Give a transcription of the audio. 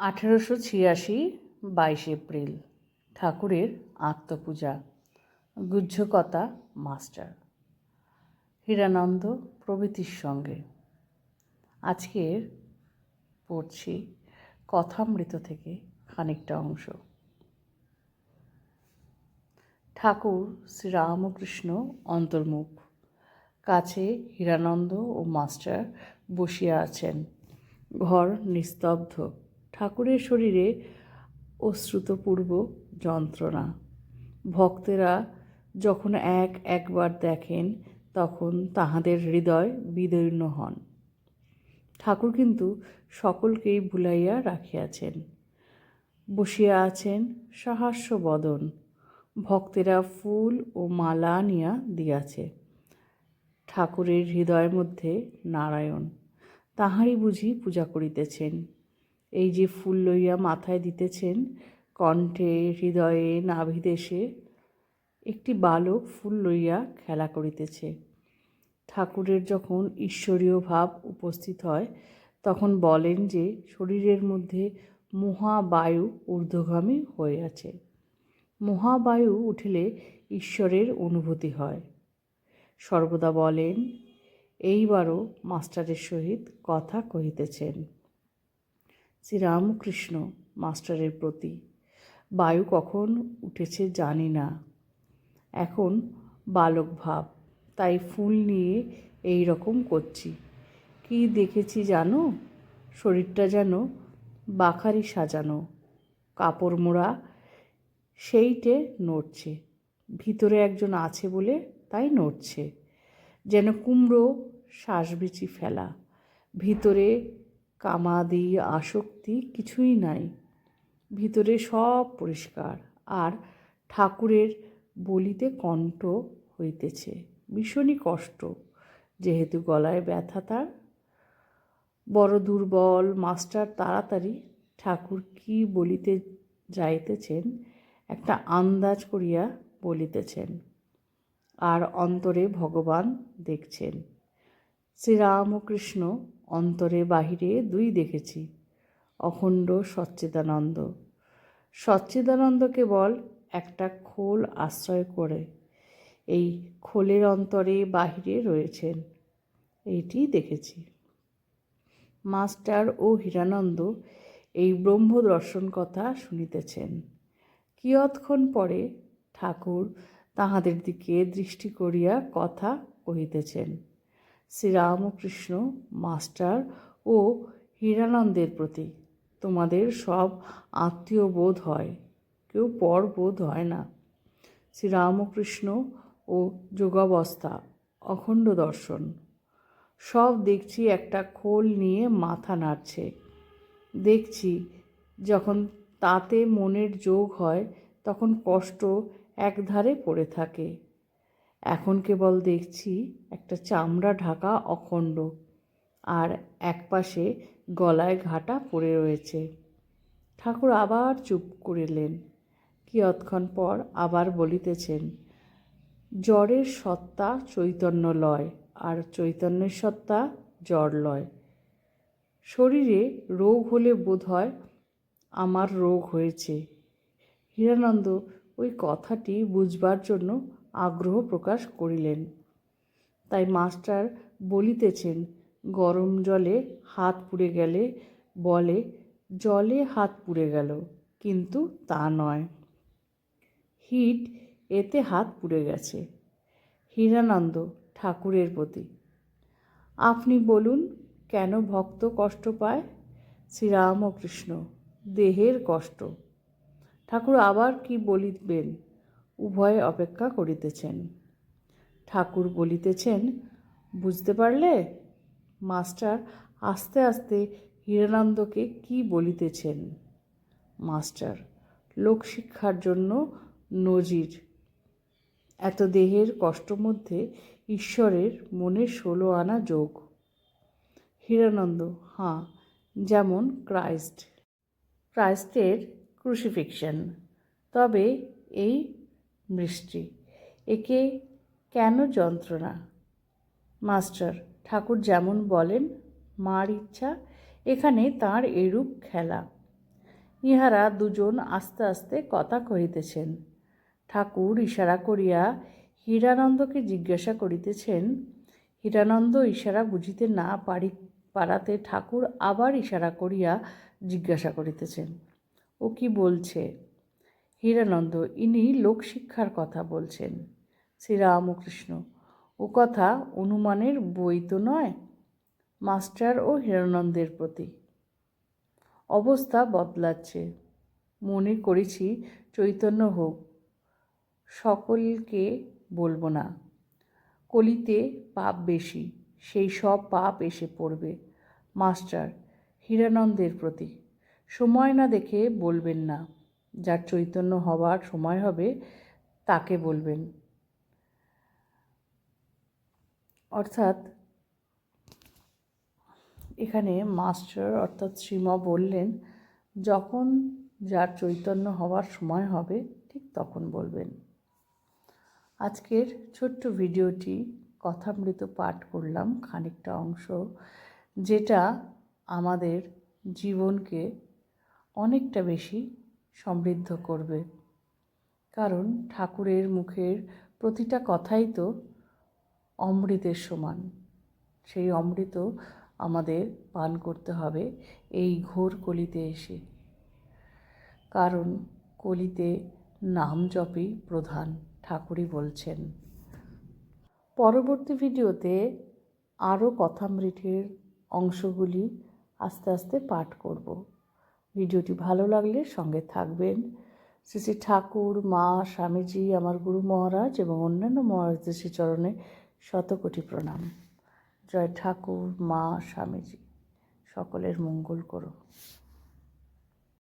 1886 22 April ঠাকুরের আত্মপূজা। গুহ্যকথা master Hiranand প্রভৃতির সঙ্গে। আজকের পড়ছি কথামৃত থেকে খানিকটা অংশ। ঠাকুর শ্রীরামকৃষ্ণ অন্তর্মুখ, কাছে হীরানন্দ ও মাস্টার বসিয়া আছেন। ঘর নিস্তব্ধ। ঠাকুরের শরীরে অশ্রুতপূর্ব যন্ত্রণা। ভক্তেরা যখন একবার দেখেন তখন তাহাদের হৃদয় বিদীর্ণ হন। ঠাকুর কিন্তু সকলকেই ভুলাইয়া রাখিয়াছেন। বসিয়া আছেন সহাস্য বদন। ভক্তেরা ফুল ও মালা আনিয়া দিয়াছে। ঠাকুরের হৃদয়ের মধ্যে নারায়ণ, তাহারই বুঝি পূজা করিতেছেন। এই যে ফুল লইয়া মাথায় দিতেছেন, কণ্ঠে, হৃদয়ে, নাভিদেশে একটি বালক ফুল লইয়া খেলা করিতেছে। ঠাকুরের যখন ঈশ্বরীয় ভাব উপস্থিত হয় তখন বলেন যে শরীরের মধ্যে মহাবায়ু ঊর্ধ্বগামী হইয়াছে। মহাবায়ু উঠিলে ঈশ্বরের অনুভূতি হয়। সর্বদা বলেন, এইবারও মাস্টারের সহিত কথা কহিতেছেন। শ্রীরামকৃষ্ণ মাস্টারের প্রতি। বায়ু কখন উঠেছে জানি না, এখন বালক ভাব, তাই ফুল নিয়ে এই রকম করছি। কি দেখেছি জানো? শরীরটা যেন বাখারি সাজানো, কাপড় মোড়া, সেইটে নড়ছে। ভিতরে একজন আছে বলে তাই নড়ছে, যেন কুমড়ো শ্বাসবিচি ফেলা। ভিতরে কামাদি আসক্তি কিছুই নাই, ভিতরে সব পরিষ্কার। আর ঠাকুরের বলিতে কণ্ঠ হইতেছে, ভীষণই কষ্ট, যেহেতু গলায় ব্যথা তার। বড় দুর্বল। মাস্টার তাড়াতাড়ি ঠাকুর কি বলিতে যাইতেছেন একটা আন্দাজ করিয়া বলিতেছেন, আর অন্তরে ভগবান দেখছেন। শ্রীরামকৃষ্ণ অন্তরে বাহিরে দুই দেখেছি, অখণ্ড সচ্চিদানন্দ। সচ্চিদানন্দ কেবল একটা খোল আশ্রয় করে, এই খোলের অন্তরে বাহিরে রয়েছেন, এইটি দেখেছি। মাস্টার ও হীরানন্দ এই ব্রহ্মদর্শন কথা শুনিতেছেন। কিয়ৎক্ষণ পরে ঠাকুর তাহাদের দিকে দৃষ্টি করিয়া কথা কহিতেছেন। শ্রীরামকৃষ্ণ মাস্টার ও হীরানন্দের প্রতি। তোমাদের সব আত্মীয় বোধ হয়, কেউ পর বোধ হয় না। শ্রীরামকৃষ্ণ ও যোগাবস্থা, অখণ্ড দর্শন, সব দেখছি একটা খোল নিয়ে মাথা নাড়ছে। দেখছি যখন তাতে মনের যোগ হয় তখন কষ্ট একধারে পড়ে থাকে। এখন কেবল দেখছি একটা চামড়া ঢাকা অখণ্ড, আর একপাশে গলায় ঘাটা পড়ে রয়েছে। ঠাকুর আবার চুপ করিলেন। কিয়ৎক্ষণ পর আবার বলিতেছেন, জড়ের সত্তা চৈতন্য লয়, আর চৈতন্যের সত্তা জড় লয়। শরীরে রোগ হলে বোধ হয় আমার রোগ হয়েছে। হীরানন্দ ওই কথাটি বুঝবার জন্য আগ্রহ প্রকাশ করিলেন। তাই মাস্টার বলিতেছেন, গরম জলে হাত পুড়ে গেলে বলে জলে হাত পুড়ে গেল, কিন্তু তা নয়, হিট এতে হাত পুড়ে গেছে। হীরানন্দ ঠাকুরের প্রতি। আপনি বলুন, কেন ভক্ত কষ্ট পায়? শ্রীরামকৃষ্ণ, দেহের কষ্ট। ঠাকুর আবার কি বলিবেন, উভয়ে অপেক্ষা করিতেছেন। ঠাকুর বলিতেছেন, বুঝতে পারলে? মাস্টার আস্তে আস্তে হীরানন্দকে কি বলিতেছেন। মাস্টার, লোকশিক্ষার জন্য নজির। এত দেহের কষ্ট মধ্যে ঈশ্বরের মনে 16 আনা যোগ। হীরানন্দ, হাঁ, যেমন ক্রাইস্টের ক্রুসিফিকশন। তবে এই মৃষ্টি, একে কেন যন্ত্রণা? মাস্টার, ঠাকুর যেমন বলেন, মার ইচ্ছা, এখানে তাঁর এরূপ খেলা। ইহারা দুজন আস্তে আস্তে কথা কহিতেছেন। ঠাকুর ইশারা করিয়া হীরানন্দকে জিজ্ঞাসা করিতেছেন। হীরানন্দ ইশারা বুঝিতে না পারাতে ঠাকুর আবার ইশারা করিয়া জিজ্ঞাসা করিতেছেন, ও কি বলছে? হীরানন্দ, ইনি লোকশিক্ষার কথা বলছেন। শ্রীরামকৃষ্ণ, ও কথা অনুমানের বই তো নয়। মাস্টার ও হীরানন্দের প্রতি। অবস্থা বদলাচ্ছে। মনে করেছি চৈতন্য হোক, সকলকে বলবো না। কলিতে পাপ বেশি, সেই সব পাপ এসে পড়বে। মাস্টার হীরানন্দের প্রতি, সময় না দেখে বলবেন না। যার চৈতন্য হবার সময় হবে তাকে বলবেন। অর্থাৎ এখানে মাস্টার অর্থাৎ শ্রীমা বললেন, যখন যার চৈতন্য হওয়ার সময় হবে ঠিক তখন বলবেন। আজকের ছোট্ট ভিডিওটি কথামৃত পাঠ করলাম খানিকটা অংশ, যেটা আমাদের জীবনকে অনেকটা বেশি সমৃদ্ধ করবে। কারণ ঠাকুরের মুখের প্রতিটা কথাই তো অমৃতের সমান। সেই অমৃত আমাদের পান করতে হবে এই ঘোর কলিতে এসে। কারণ কলিতে নাম জপই প্রধান, ঠাকুরই বলছেন। পরবর্তী ভিডিওতে আরও কথামৃতের অংশগুলি আস্তে আস্তে পাঠ করব। ভিডিওটি ভালো লাগলে সঙ্গে থাকবেন। শ্রী শ্রী ঠাকুর, মা, স্বামীজি, আমার গুরু মহারাজ এবং অন্যান্য মহারাজদের শ্রীচরণে শতকোটি প্রণাম। জয় ঠাকুর, মা, স্বামীজি, সকলের মঙ্গল করো।